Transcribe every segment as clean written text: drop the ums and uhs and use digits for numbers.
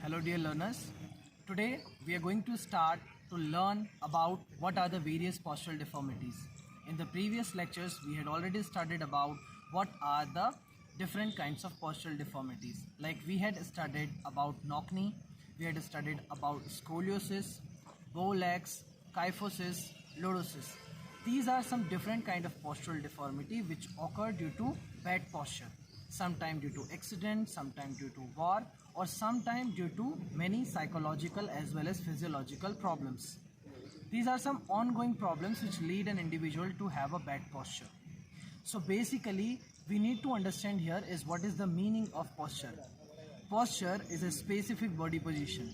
Hello dear learners. Today we are going to start to learn about what are the various postural deformities. In the previous lectures we had already studied about what are the different kinds of postural deformities. Like we had studied about knock-knee, we had studied about scoliosis, bow legs, kyphosis, lordosis. These are some different kind of postural deformity which occur due to bad posture, sometime due to accident, sometime due to war, or sometime due to many psychological as well as physiological problems. These are some ongoing problems which lead an individual to have a bad posture. So basically we need to understand here is what is the meaning of posture. Posture is a specific body position.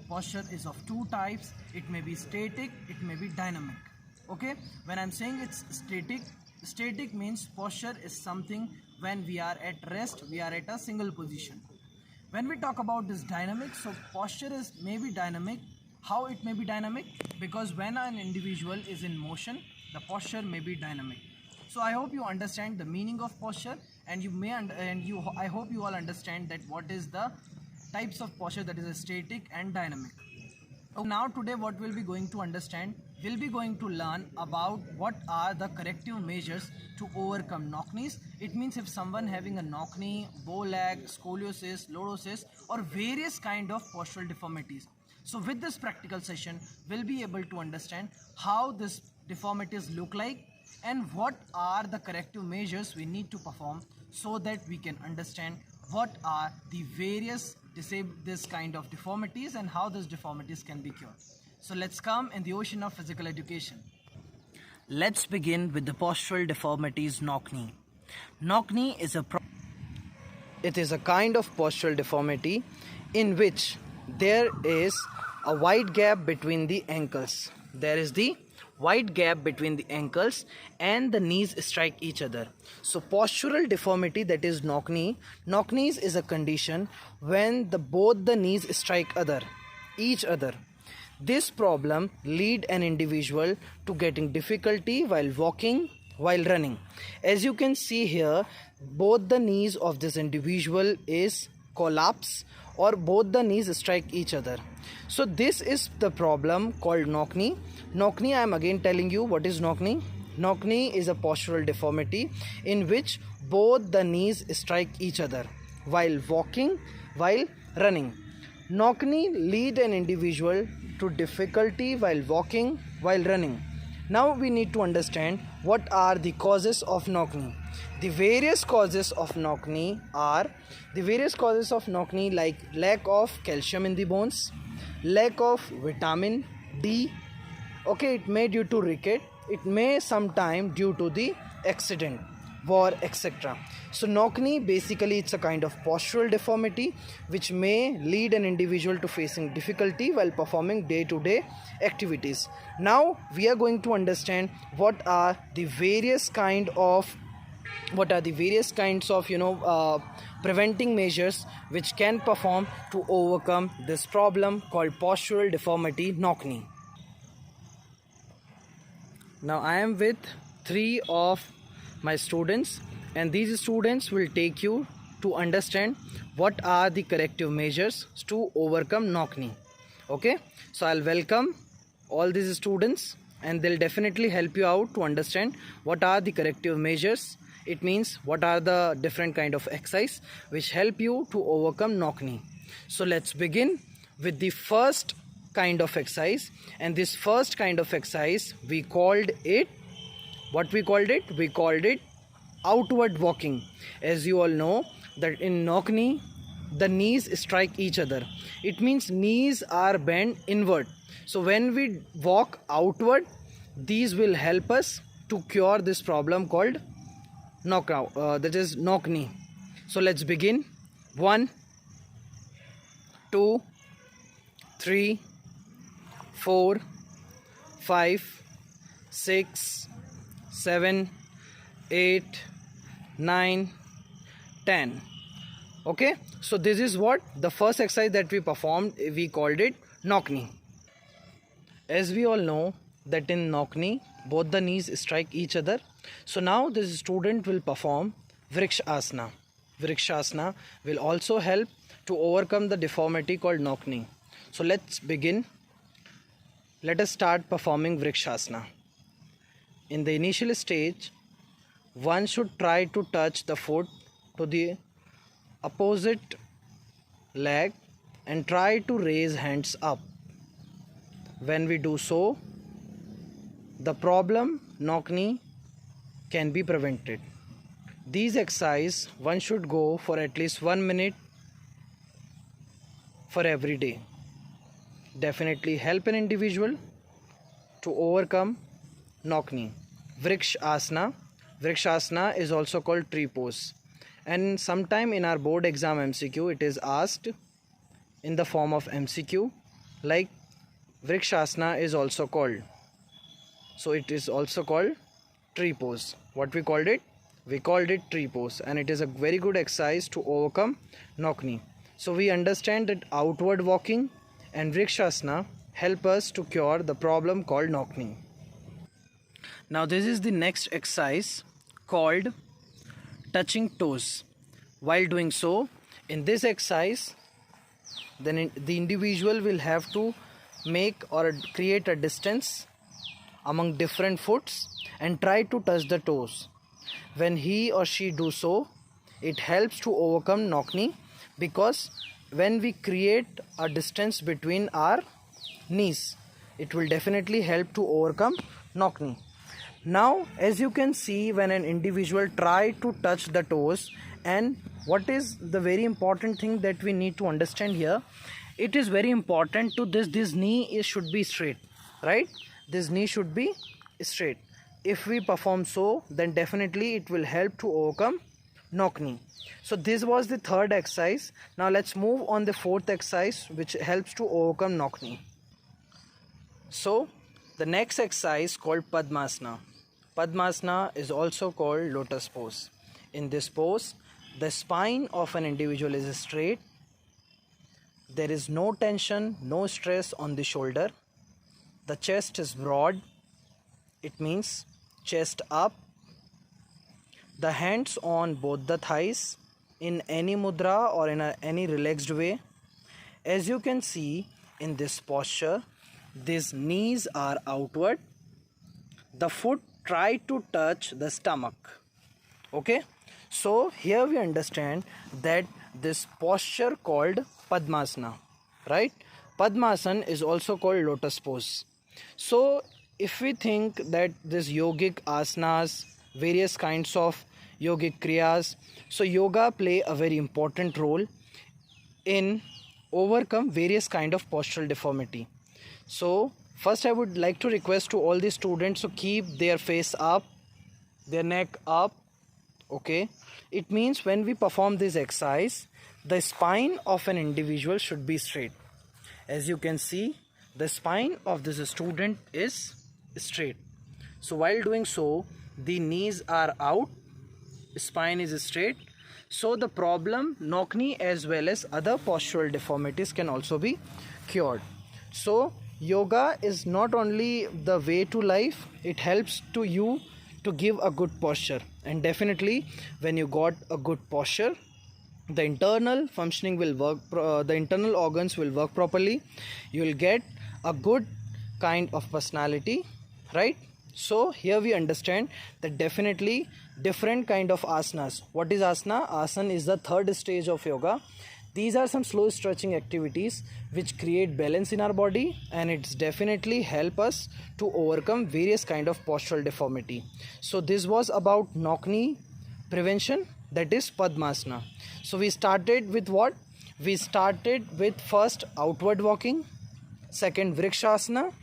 Posture is of two types. It may be static, it may be dynamic. Okay, when I'm saying it's static means posture is something when we are at rest, we are at a single position. When we talk about this dynamic, so posture is maybe dynamic. How it may be dynamic? Because when an individual is in motion, the posture may be dynamic. So I hope you understand the meaning of posture, and I hope you all understand that what is the types of posture, that is a static and dynamic. So now today what we'll be going to understand, we'll be going to learn about what are the corrective measures to overcome knock-knees. It means if someone having a knock-knee, bow leg, scoliosis, lordosis, or various kind of postural deformities. So with this practical session, we'll be able to understand how these deformities look like and what are the corrective measures we need to perform so that we can understand what are the various this kind of deformities and how those deformities can be cured. So let's come in the ocean of physical education. Let's begin with the postural deformities knock-knee. Knock-knee is a kind of postural deformity in which there is a wide gap between the ankles. There is the wide gap between the ankles and the knees strike each other. So postural deformity, that is knock-knee. Knock-knees is a condition when both the knees strike each other. This problem lead an individual to getting difficulty while walking, while running. As you can see here, both the knees of this individual is collapse or both the knees strike each other. So this is the problem called knock-knee. Knock-knee, I am again telling you what is knock-knee. Knock-knee is a postural deformity in which both the knees strike each other while walking, while running. Knock-knee lead an individual to difficulty while walking, while running. Now we need to understand what are the causes of knock-knee. The various causes of knock-knee are like lack of calcium in the bones, lack of vitamin D. Okay, it may due to ricket, it may sometime due to the accident, war, etc. So knock-knee basically it's a kind of postural deformity which may lead an individual to facing difficulty while performing day-to-day activities. Now we are going to understand what are the various kinds of preventing measures which can perform to overcome this problem called postural deformity knock-knee. Now I am with 3 of my students, and these students will take you to understand what are the corrective measures to overcome knock-knee. Okay, so I'll welcome all these students and they'll definitely help you out to understand what are the corrective measures. It means what are the different kind of exercise which help you to overcome knock-knee. So let's begin with the first kind of exercise, and this first kind of exercise we called it outward walking. As you all know that in knock-knee the knees strike each other. It means knees are bent inward. So when we walk outward, these will help us to cure this problem called knock-knee. So let's begin. 1, 2, 3, 4, 5, 6, 7, 8, 9, 10. Okay, so this is what the first exercise that we performed. We called it knock-knee. As we all know that in knock-knee both the knees strike each other. So now this student will perform Vrikshasana. Vrikshasana will also help to overcome the deformity called knock-knee. So let's begin. Let us start performing Vrikshasana. In the initial stage, one should try to touch the foot to the opposite leg and try to raise hands up. When we do so, the problem knock-knee can be prevented. These exercises one should go for at least 1 minute for every day. Definitely help an individual to overcome knock-knee. Vrikshasana. Vrikshasana is also called tree pose, and sometime in our board exam MCQ it is asked in the form of MCQ, like Vrikshasana is also called. So it is also called tree pose. What we called it? We called it tree pose, and it is a very good exercise to overcome knock-knee. So we understand that outward walking and Vrikshasana help us to cure the problem called knock-knee. Now this is the next exercise called touching toes. While doing so, in this exercise, then the individual will have to make or create a distance among different foots and try to touch the toes. When he or she do so, it helps to overcome knock-knee, because when we create a distance between our knees, it will definitely help to overcome knock-knee. Now, as you can see, when an individual try to touch the toes, and what is the very important thing that we need to understand here, it is very important to this knee should be straight, right? This knee should be straight. If we perform so, then definitely it will help to overcome knock-knee. So this was the third exercise. Now let's move on the fourth exercise, which helps to overcome knock-knee. So the next exercise called Padmasana. Padmasana is also called lotus pose. In this pose, the spine of an individual is straight. There is no tension, no stress on the shoulder. The chest is broad. It means chest up. The hands on both the thighs in any mudra or in any relaxed way. As you can see in this posture, these knees are outward. The foot try to touch the stomach. Okay, so here we understand that this posture called Padmasana, right? Padmasana is also called lotus pose. So if we think that this yogic asanas, various kinds of yogic kriyas, so yoga play a very important role in overcome various kind of postural deformity. So first I would like to request to all the students to keep their face up, their neck up. Okay, it means when we perform this exercise, the spine of an individual should be straight. As you can see, the spine of this student is straight. So while doing so, the knees are out, spine is straight. So the problem knock-knee as well as other postural deformities can also be cured. So yoga is not only the way to life, it helps to you to give a good posture, and definitely when you got a good posture, the internal functioning will work, the internal organs will work properly. You will get a good kind of personality, right? So here we understand that definitely different kind of asanas. What is asana? Asana is the third stage of yoga. These are some slow stretching activities which create balance in our body, and it's definitely help us to overcome various kind of postural deformity. So this was about knock-knee prevention, that is Padmasana. So we started with what? We started with first outward walking, second Vrikshasana,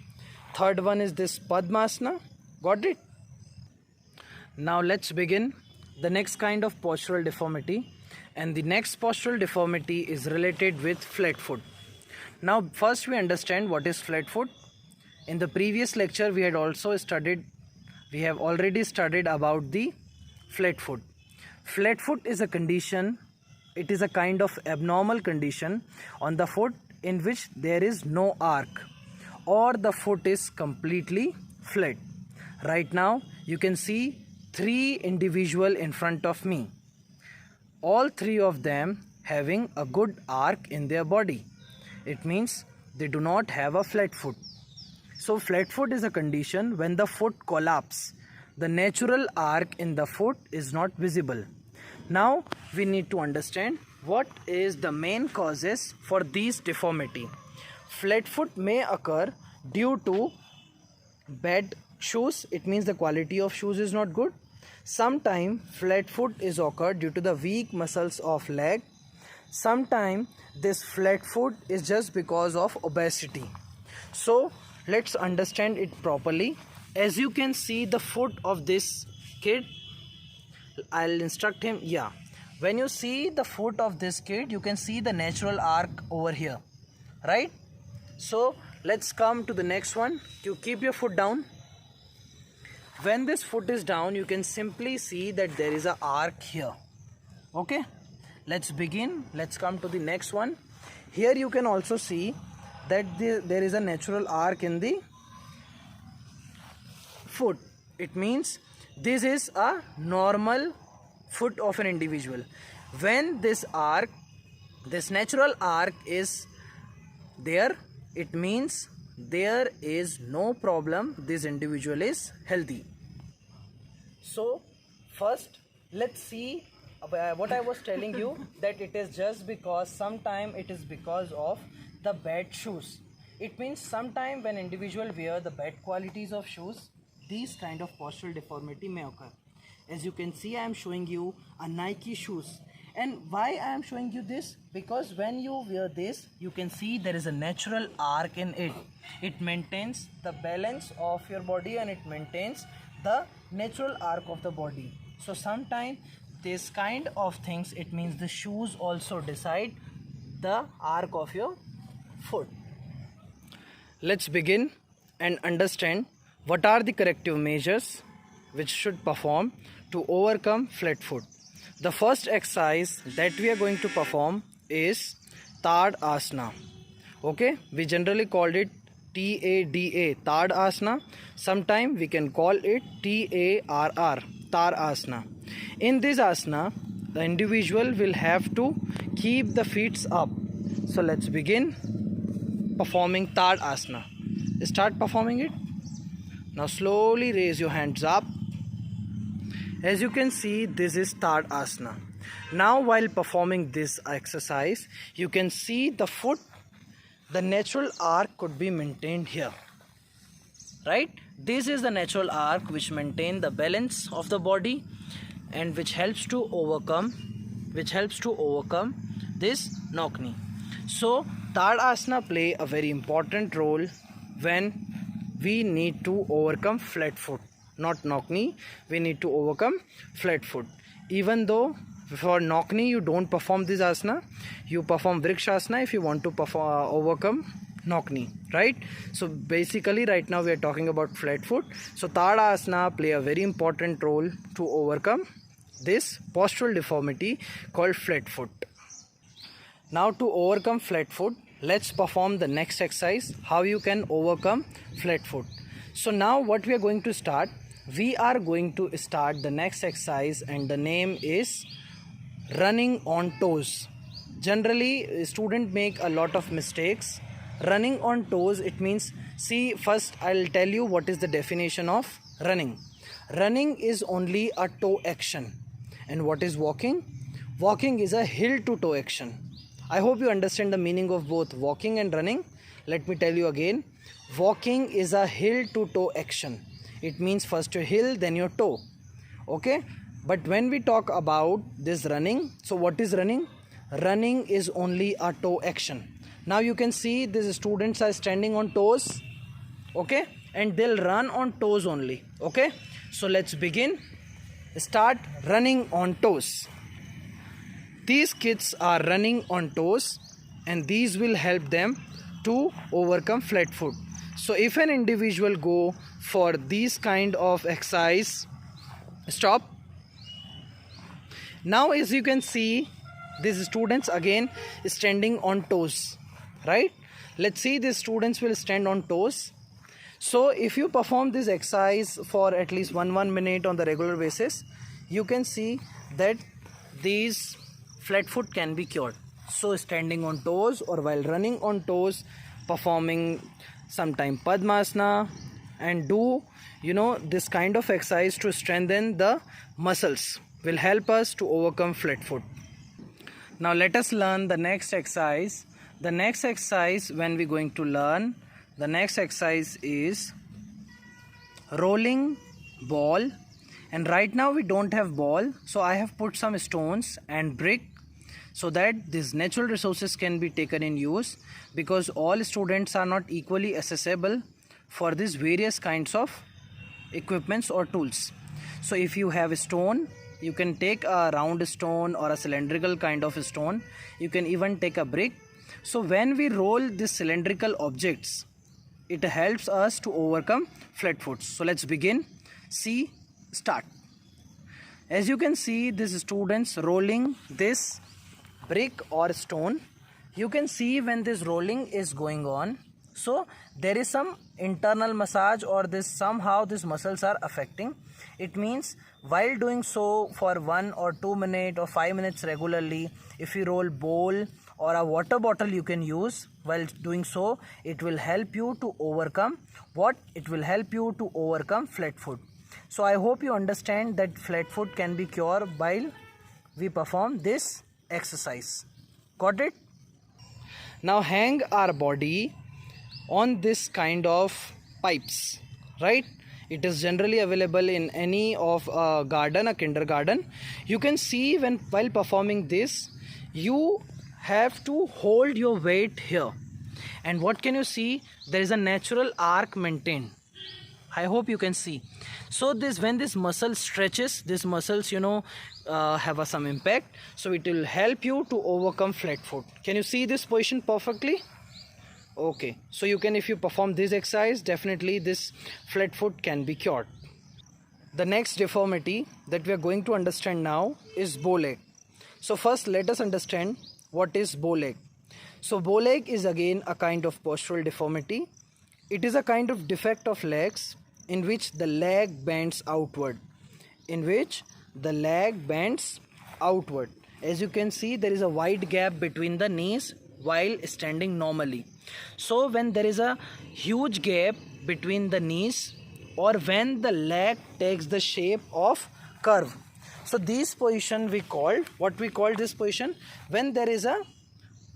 third one is this Padmasana. Got it? Now let's begin the next kind of postural deformity, and the next postural deformity is related with flat foot. Now first we understand what is flat foot. In the previous lecture we have already studied about the flat foot. Flat foot is a condition, it is a kind of abnormal condition on the foot in which there is no arc or the foot is completely flat. Right now you can see three individuals in front of me. All three of them having a good arc in their body. It means they do not have a flat foot. So flat foot is a condition when the foot collapses. The natural arc in the foot is not visible. Now we need to understand what is the main causes for these deformity. Flat foot may occur due to bad shoes. It means the quality of shoes is not good. Sometimes flat foot is occurred due to the weak muscles of leg. Sometimes this flat foot is just because of obesity. So let's understand it properly. As you can see the foot of this kid, I'll instruct him. Yeah, when you see the foot of this kid, you can see the natural arc over here, right? So let's come to the next one. You keep your foot down. When this foot is down, you can simply see that there is an arc here. Okay, let's begin. Let's come to the next one. Here you can also see that there is a natural arc in the foot. It means this is a normal foot of an individual. When this natural arc is there, it means there is no problem. This individual is healthy. So first let's see what I was telling you, that it is just because sometime it is because of the bad shoes. It means sometime when individual wear the bad qualities of shoes, these kind of postural deformity may occur. As you can see, I am showing you a Nike shoes. And why I am showing you this? Because when you wear this, you can see there is a natural arc in it. It maintains the balance of your body and it maintains the natural arc of the body. So sometimes this kind of things, it means the shoes also decide the arc of your foot. Let's begin and understand what are the corrective measures which should perform to overcome flat foot. The first exercise that we are going to perform is Tadasana. Okay, we generally called it TADA, Tadasana. Sometimes we can call it TARR, Tadasana. In this asana, the individual will have to keep the feet up. So let's begin performing Tadasana. Start performing it. Now slowly raise your hands up. As you can see, this is Tadasana. Now while performing this exercise, you can see the foot, the natural arc could be maintained here. Right? This is the natural arc which maintains the balance of the body and which helps to overcome this knock knee. So Tadasana play a very important role when we need to overcome flat foot. Not knock knee, we need to overcome flat foot. Even though for knock knee you don't perform this asana, you perform Vrikshasana if you want to overcome knock knee, right? So basically right now we are talking about flat foot. So Tadasana play a very important role to overcome this postural deformity called flat foot. Now to overcome flat foot, let's perform the next exercise, how you can overcome flat foot. So now what we are going to start, we are going to start the next exercise and the name is running on toes. Generally students make a lot of mistakes. Running on toes, it means, see, first I'll tell you what is the definition of running. Running is only a toe action. And what is walking? Walking is a heel to toe action. I hope you understand the meaning of both walking and running. Let me tell you again. Walking is a heel to toe action. It means first your heel, then your toe. Okay? But when we talk about this running, so what is running? Running is only a toe action. Now you can see these students are standing on toes. Okay? And they'll run on toes only. Okay? So let's begin. Start running on toes. These kids are running on toes and these will help them to overcome flat foot. So if an individual go for these kind of exercise, stop. Now as you can see, these students again standing on toes, right? Let's see, these students will stand on toes. So if you perform this exercise for at least 1 minute on the regular basis, you can see that these flat foot can be cured. So standing on toes or while running on toes, performing sometime Padmasana, and do this kind of exercise to strengthen the muscles will help us to overcome flat foot. Now let us learn the next exercise. The next exercise the next exercise is rolling ball. And right now we don't have ball, so I have put some stones and brick so that these natural resources can be taken in use, because all students are not equally accessible for these various kinds of equipments or tools. So if you have a stone, you can take a round stone or a cylindrical kind of stone. You can even take a brick. So when we roll these cylindrical objects, it helps us to overcome flat foot. So let's begin. See, start. As you can see, these students rolling this brick or stone. You can see when this rolling is going on, so there is some internal massage, or somehow these muscles are affecting. It means while doing so for 1 or 2 minutes or 5 minutes regularly, if you roll bowl or a water bottle you can use while doing so, it will help you to overcome flat foot. So I hope you understand that flat foot can be cured while we perform this exercise. Got it? Now hang our body on this kind of pipes, right? It is generally available in any of a kindergarten. You can see while performing this, you have to hold your weight here. And what can you see? There is a natural arc maintained. I hope you can see. So when this muscle stretches, these muscles have some impact, so it will help you to overcome flat foot. Can you see this position perfectly? Okay, so if you perform this exercise, definitely this flat foot can be cured. The next deformity that we are going to understand now is bow leg. So first let us understand what is bow leg. So bow leg is again a kind of postural deformity. It is a kind of defect of legs in which the leg bends outward. As you can see, there is a wide gap between the knees while standing normally. So when there is a huge gap between the knees, or when the leg takes the shape of curve, so this position we call this position when there is a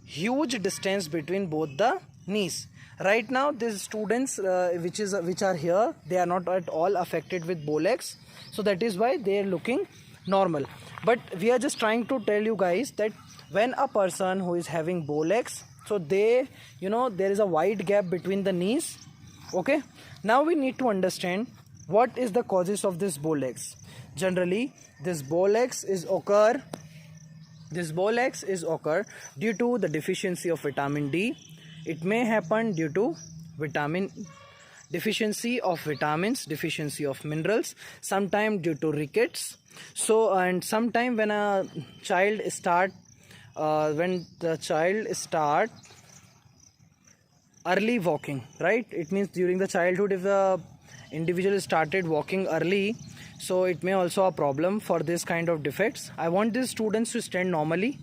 huge distance between both the knees. Right now these students which are here, they are not at all affected with bow legs, so that is why they are looking normal. But we are just trying to tell you guys that when a person who is having bow legs, so there is a wide gap between the knees. Okay, now we need to understand what is the causes of this bow legs. Generally this bow legs is occur due to the deficiency of vitamin D. It may happen due to deficiency of vitamins, deficiency of minerals, sometime due to rickets. So, and sometime when a child start early walking, right? It means during the childhood, if the individual started walking early, so it may also a problem for this kind of defects. I want these students to stand normally.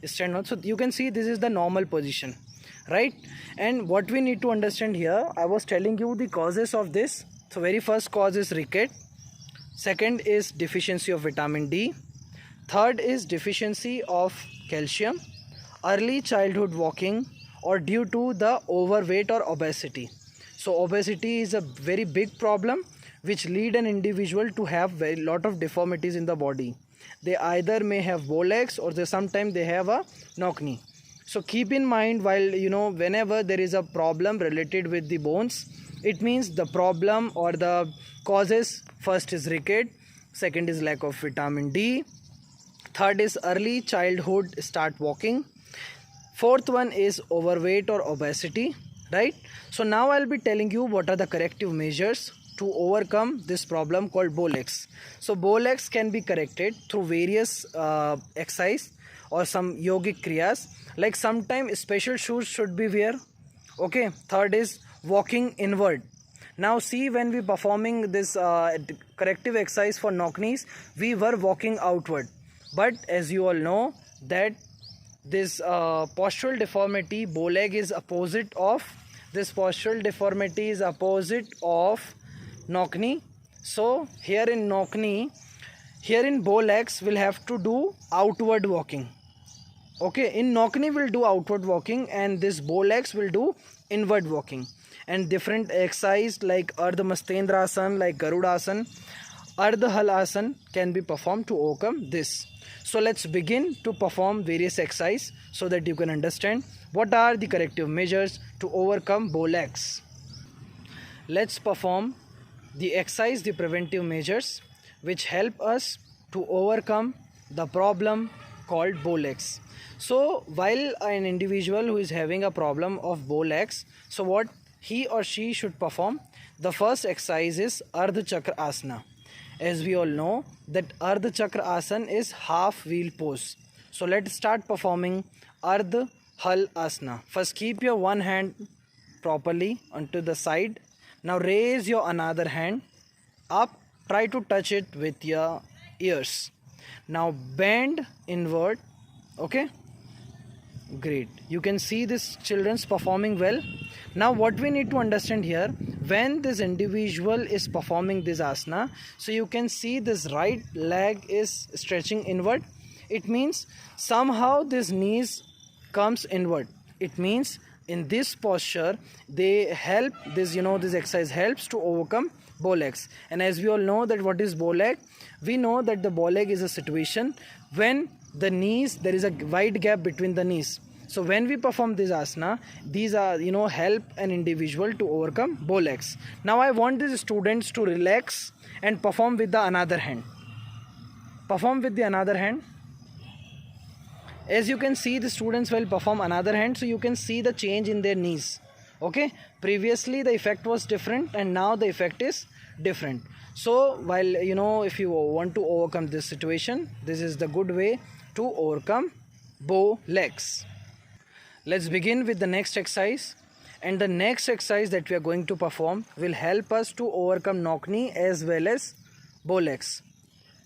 So you can see this is the normal position, right? And what we need to understand here, I was telling you the causes of this. So very first cause is ricket, second is deficiency of vitamin D, third is deficiency of calcium, early childhood walking, or due to the overweight or obesity. So obesity is a very big problem which lead an individual to have very lot of deformities in the body. They either may have bow legs, or sometimes they have a knock knee. So keep in mind, while whenever there is a problem related with the bones, it means the problem or the causes, first is ricket, second is lack of vitamin D, third is early childhood start walking, fourth one is overweight or obesity, right? So now I'll be telling you what are the corrective measures to overcome this problem called bow legs. So bow legs can be corrected through various exercise or some yogic kriyas, like sometimes special shoes should be wear. Okay, third is walking inward. Now see, when we performing this corrective exercise for knock knees, we were walking outward, but as you all know, that this postural deformity, bow leg, is opposite of this postural deformity is opposite of knock knee. So here in knock knee, here in bow legs we'll have to do outward walking. Okay, in knock knee we'll do outward walking, and this bow legs will do inward walking. And different exercise like Ardha Mastendrasana, like Garudasana, Ardha Halasana can be performed to overcome this. So let's begin to perform various exercises so that you can understand what are the corrective measures to overcome bow legs. Let's perform the exercise, the preventive measures which help us to overcome the problem called bow legs. So while an individual who is having a problem of bow legs, so what he or she should perform, the first exercise is Ardha Chakra Asana. As we all know that Ardha Chakra Asana is half wheel pose. So let's start performing Ardha Hal Asana. First keep your one hand properly onto the side. Now raise your another hand up, try to touch it with your ears. Now bend inward. Okay, great. You can see this children's performing well. Now what we need to understand here, when this individual is performing this asana, so you can see this right leg is stretching inward. It means somehow this knees comes inward. It means in this posture they help this, this exercise helps to overcome bow legs. And as we all know that what is bow leg, we know that the bow leg is a situation when the knees, there is a wide gap between the knees. So when we perform this asana, these are help an individual to overcome bow legs. Now I want these students to relax and perform with the another hand. Perform with the another hand. As you can see, the students will perform another hand, so you can see the change in their knees. Okay, previously the effect was different and now the effect is different. So while if you want to overcome this situation, this is the good way to overcome bow legs. Let's begin with the next exercise, and the next exercise that we are going to perform will help us to overcome knock knee as well as bow legs.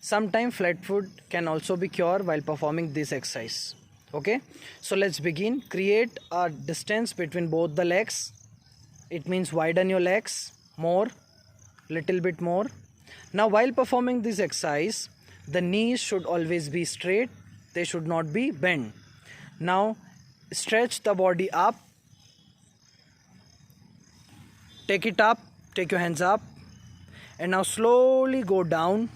Sometimes flat foot can also be cured while performing this exercise. Okay, so let's begin. Create a distance between both the legs. It means widen your legs more, little bit more. Now while performing this exercise, the knees should always be straight, they should not be bent. Now stretch the body up, take it up, take your hands up, and now slowly go down.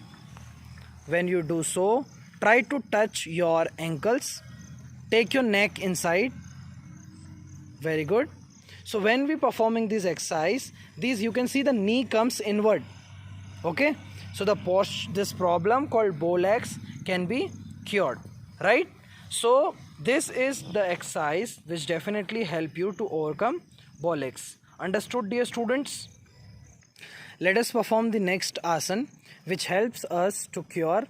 When you do so, try to touch your ankles, take your neck inside. Very good. So when we performing this exercise, you can see the knee comes inward. Okay, so this problem called bow legs can be cured, right? So this is the exercise which definitely help you to overcome bow legs. Understood, dear students? Let us perform the next asana which helps us to cure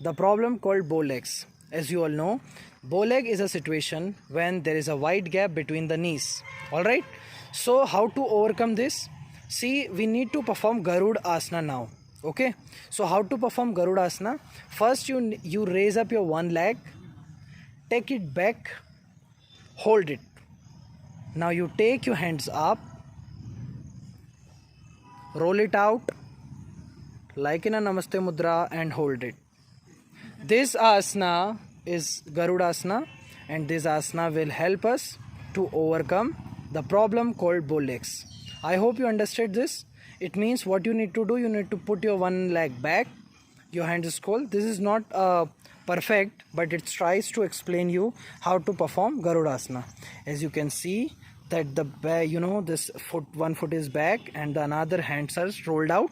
the problem called bow legs. As you all know, bow leg is a situation when there is a wide gap between the knees. Alright, so how to overcome this? See, we need to perform Garuda Asana now. Okay, so how to perform Garuda Asana? First you raise up your one leg, take it back, hold it. Now you take your hands up, roll it out like in a Namaste Mudra and hold it. This asana is Garuda Asana, and this asana will help us to overcome the problem called bow legs. I hope you understood this. It means what you need to do, you need to put your one leg back, your hand is cold. This is not perfect, but it tries to explain you how to perform Garuda Asana. As you can see that this one foot is back and the another hands are rolled out,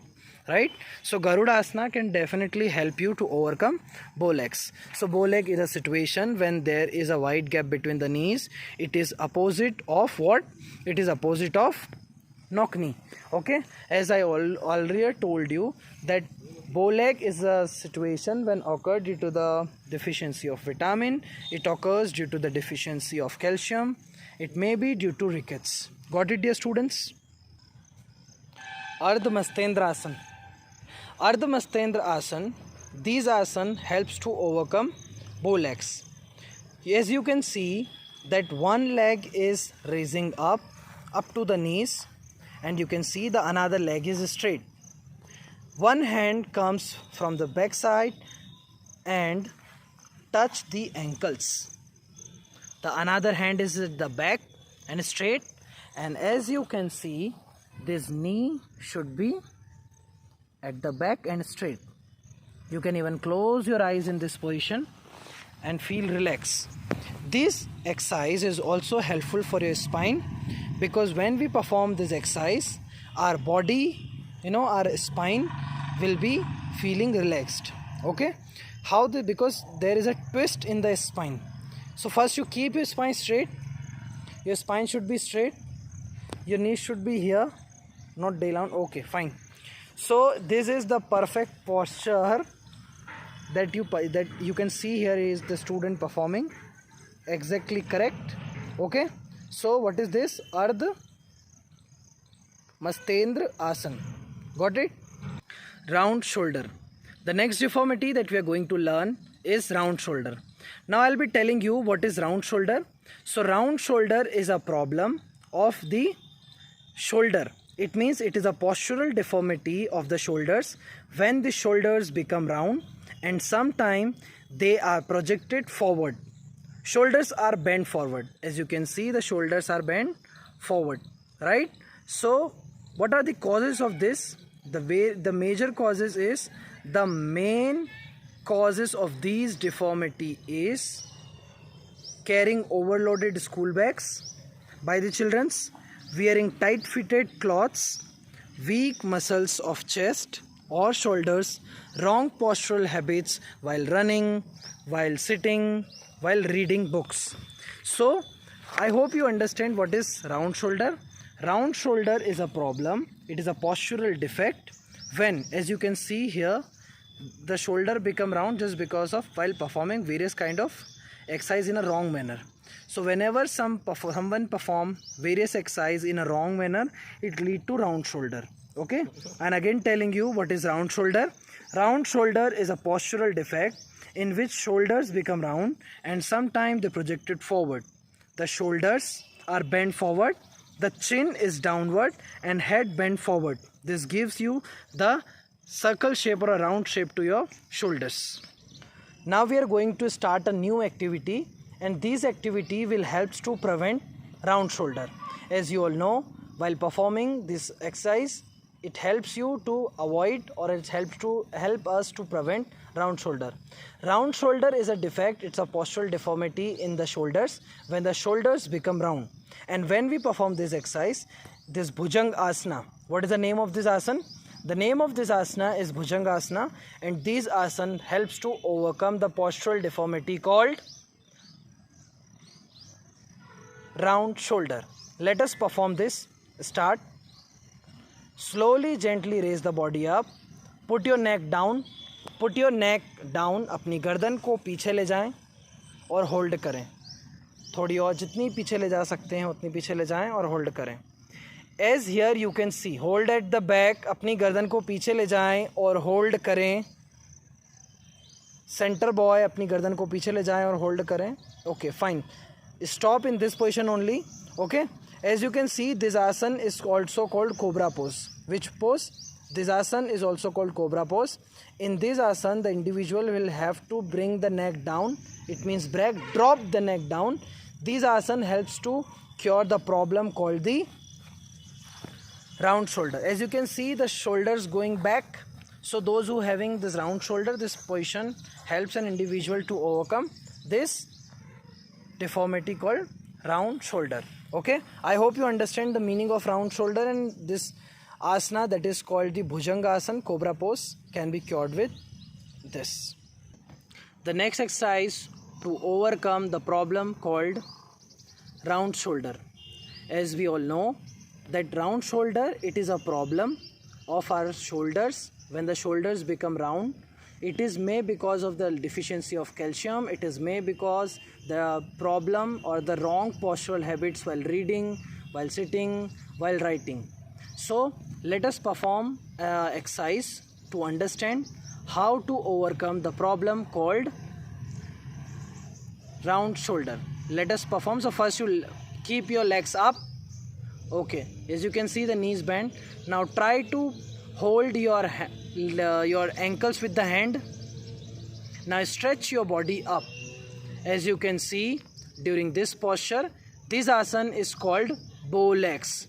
right? So Garuda Asana can definitely help you to overcome bow legs. So bow leg is a situation when there is a wide gap between the knees. It is opposite of what? It is opposite of knock knee. Okay, as I already told you that bow leg is a situation when occurred due to the deficiency of vitamin. It occurs due to the deficiency of calcium. It may be due to rickets. Got it, dear students? Ardha Mastendra Asana. Ardha Mastendra Asana, these asana helps to overcome bow legs. as you can see that one leg is raising up to the knees, and you can see the another leg is straight. One hand comes from the back side and touch the ankles. The another hand is at the back and straight, and as you can see this knee should be at the back and straight. You can even close your eyes in this position and feel relaxed. This exercise is also helpful for your spine, because when we perform this exercise, our body, our spine will be feeling relaxed. Okay, because there is a twist in the spine. So first you keep your spine straight. Your spine should be straight. Your knees should be here, not down. Okay, fine. So this is the perfect posture that you can see here is the student performing exactly correct. Okay, so what is this? Ardha Mastendra Asana. Got it? Round shoulder. The next deformity that we are going to learn is round shoulder. Now I'll be telling you what is round shoulder. So round shoulder is a problem of the shoulder. It means it is a postural deformity of the shoulders when the shoulders become round and sometimes they are projected forward. Shoulders are bent forward. As you can see, the shoulders are bent forward, right? So what are the causes of this? The major causes is, the main causes of these deformity is carrying overloaded school bags by the childrens, wearing tight fitted cloths, weak muscles of chest or shoulders, wrong postural habits while running, while sitting, while reading books. So I hope you understand what is round shoulder. Round shoulder is a problem. It is a postural defect when, as you can see here, the shoulder become round just because of while performing various kind of exercise in a wrong manner. So whenever someone perform various exercise in a wrong manner, it lead to round shoulder. Okay, and again telling you what is round shoulder. Round shoulder is a postural defect in which shoulders become round and sometimes they projected forward. The shoulders are bent forward, the chin is downward and head bent forward. This gives you the circle shape or a round shape to your shoulders. Now we are going to start a new activity, and this activity will help to prevent round shoulder. As you all know, while performing this exercise, it helps you to avoid, or it help us to prevent round shoulder. Round shoulder is a defect. It's a postural deformity in the shoulders when the shoulders become round. And when we perform this exercise, this Bhujanga Asana. What is the name of this asana? The name of this asana is Bhujanga Asana, and this asana helps to overcome the postural deformity called round shoulder. Let us perform this. Start. Slowly, gently raise the body up. Put your neck down. Put your neck down. अपनी गर्दन को पीछे ले जाएं और hold करें. थोड़ी और जितनी पीछे ले जा सकते हैं उतनी पीछे ले जाएं और होल्ड करें. As here you can see, hold at the back. अपनी गर्दन को पीछे ले जाएं और होल्ड करें. Center boy, अपनी गर्दन को पीछे ले जाएं और होल्ड करें. Okay, fine. Stop in this position only. Okay. As you can see, this asana is also called cobra pose. Which pose? This asana is also called cobra pose. In this asana, the individual will have to bring the neck down. It means drop the neck down. This asana helps to cure the problem called the round shoulder. As you can see, the shoulders going back. So those who having this round shoulder, this position helps an individual to overcome this deformity called round shoulder. Okay, I hope you understand the meaning of round shoulder, and this asana that is called the Bhujanga Asana, cobra pose, can be cured with this. The next exercise to overcome the problem called round shoulder. As we all know that round shoulder, it is a problem of our shoulders. When the shoulders become round, it is may because of the deficiency of calcium. It is may because the problem or the wrong postural habits while reading, while sitting, while writing. So let us perform exercise to understand how to overcome the problem called round shoulder. Let us perform. So first you keep your legs up. Okay, as you can see the knees bent. Now try to hold your ankles with the hand. Now stretch your body up. As you can see during this posture, this asana is called bow legs.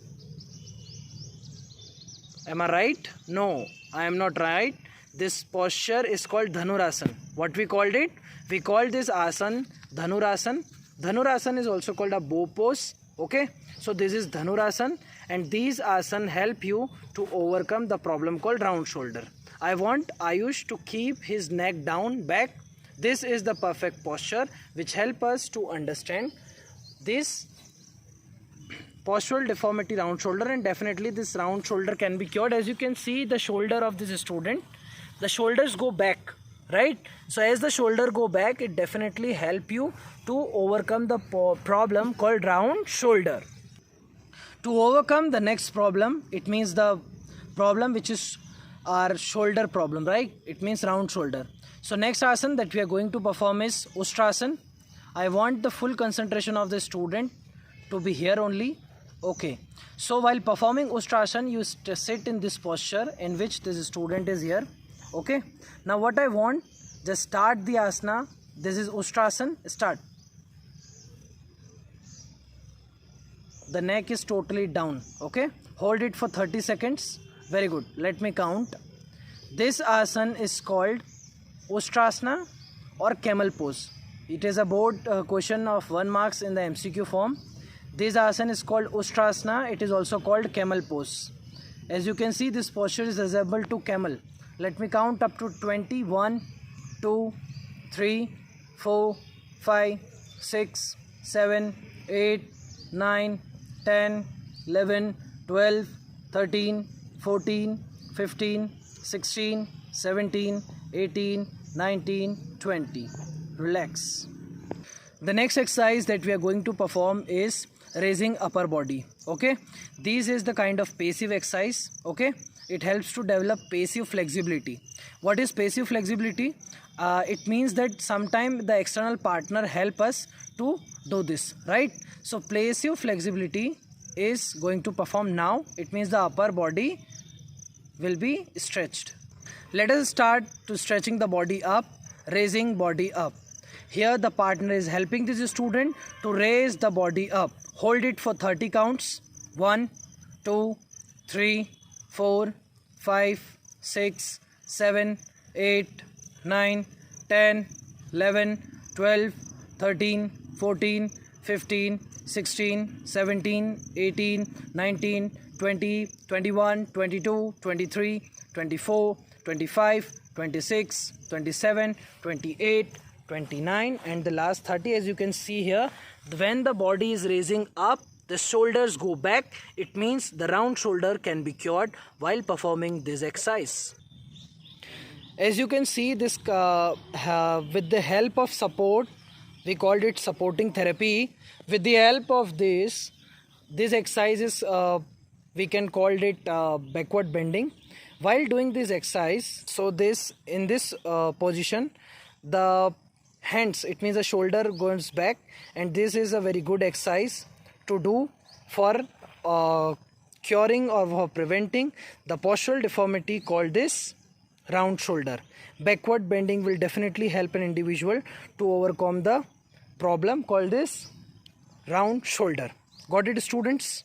Am I right? No, I am not right. This posture is called Dhanurasana. What we called it? We called this asana Dhanurasana. Dhanurasana is also called a bow pose. Okay, so this is Dhanurasana, and these asana help you to overcome the problem called round shoulder. I want Ayush to keep his neck down back. This is the perfect posture which help us to understand this postural deformity round shoulder, and definitely this round shoulder can be cured. As you can see the shoulder of this student, the shoulders go back, right? So as the shoulder go back, it definitely help you to overcome the problem called round shoulder. To overcome the next problem, it means the problem which is our shoulder problem, right? It means round shoulder. So next asana that we are going to perform is Ustrasana. I want the full concentration of the student to be here only. Okay, so while performing Ustrasana, you sit in this posture in which this student is here. Okay, now what I want, just start the asana. This is Ustrasana. Start. The neck is totally down. Okay, hold it for 30 seconds. Very good. Let me count. This asana is called Ustrasana or camel pose. It is a board question of 1 marks in the MCQ form. This asana is called Ustrasana. It is also called camel pose. As you can see, this posture is resembled to camel. Let me count up to 20. 1, 2, 3, 4, 5, 6, 7, 8, 9, 10, 11, 12, 13, 14, 15, 16, 17, 18, 19, 20. Relax. The next exercise that we are going to perform is raising upper body. Okay, this is the kind of passive exercise. Okay, it helps to develop passive flexibility. What is passive flexibility? It means that sometimes the external partner help us to do this, right? So passive flexibility is going to perform now. It means the upper body will be stretched. Let us start to stretching the body up, raising body up. Here the partner is helping this student to raise the body up. Hold it for 30 counts. 1, 2, 3, 4, 5, 6, 7, 8, 9, 10, 11, 12, 13, 14, 15, 16, 17, 18, 19, 20, 21, 22, 23, 24, 25, 26, 27, 28, 29, and the last 30. As you can see here, when the body is raising up, the shoulders go back. It means the round shoulder can be cured while performing this exercise. As you can see, this with the help of support, we called it supporting therapy. With the help of this exercise is we can call it backward bending. While doing this exercise, so in this position, the hands, it means the shoulder goes back, and this is a very good exercise to do for curing or for preventing the postural deformity called this round shoulder. Backward bending will definitely help an individual to overcome the problem called this round shoulder. Got it, students?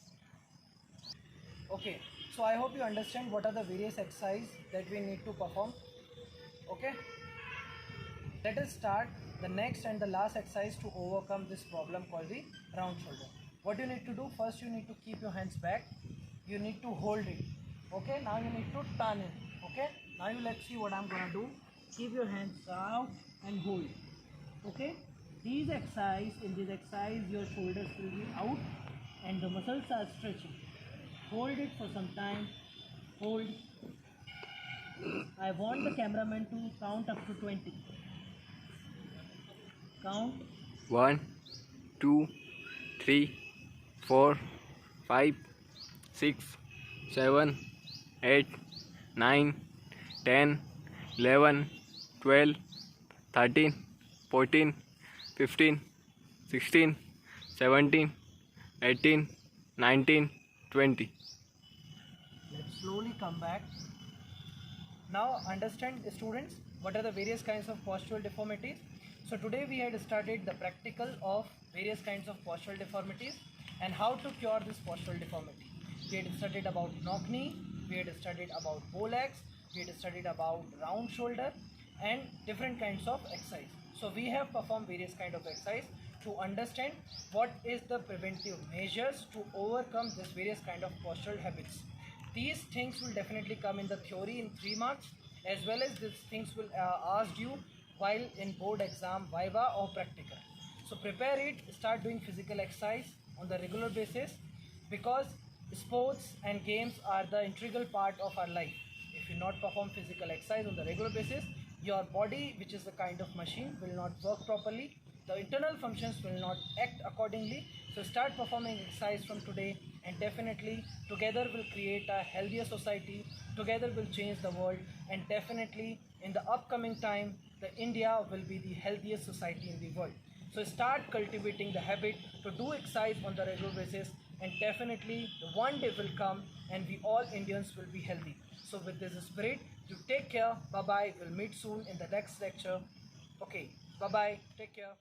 Okay, so I hope you understand what are the various exercises that we need to perform. Okay, let us start the next and the last exercise to overcome this problem called the round shoulder. What you need to do, first you need to keep your hands back. You need to hold it. Okay, now you need to turn it. Okay, now let's see what I'm gonna do. Keep your hands out and hold. Okay, in this exercise your shoulders will be out and the muscles are stretching. Hold it for some time. Hold. I want the cameraman to count up to 20. Count. 1, 2, 3, 4, 5, 6, 7, 8, 9, 10, 11, 12, 13, 14, 15, 16, 17, 18, 19, 20. Let's slowly come back. Now understand, students, what are the various kinds of postural deformities. So today we had started the practical of various kinds of postural deformities and how to cure this postural deformity. We had studied about knock knee, we had studied about bow legs, we had studied about round shoulder and different kinds of exercise. So we have performed various kind of exercise to understand what is the preventive measures to overcome this various kind of postural habits. These things will definitely come in the theory in 3 marks, as well as these things will asked you while in board exam, viva or practical. So prepare it, start doing physical exercise on the regular basis, because sports and games are the integral part of our life. If you not perform physical exercise on the regular basis, your body, which is a kind of machine, will not work properly. The internal functions will not act accordingly. So start performing exercise from today, and definitely together will create a healthier society, together will change the world, and definitely in the upcoming time the India will be the healthiest society in the world. So start cultivating the habit to do exercise on the regular basis, and definitely the one day will come and we all Indians will be healthy. So with this spirit, you take care. Bye bye. We'll meet soon in the next lecture. Okay, bye bye. Take care.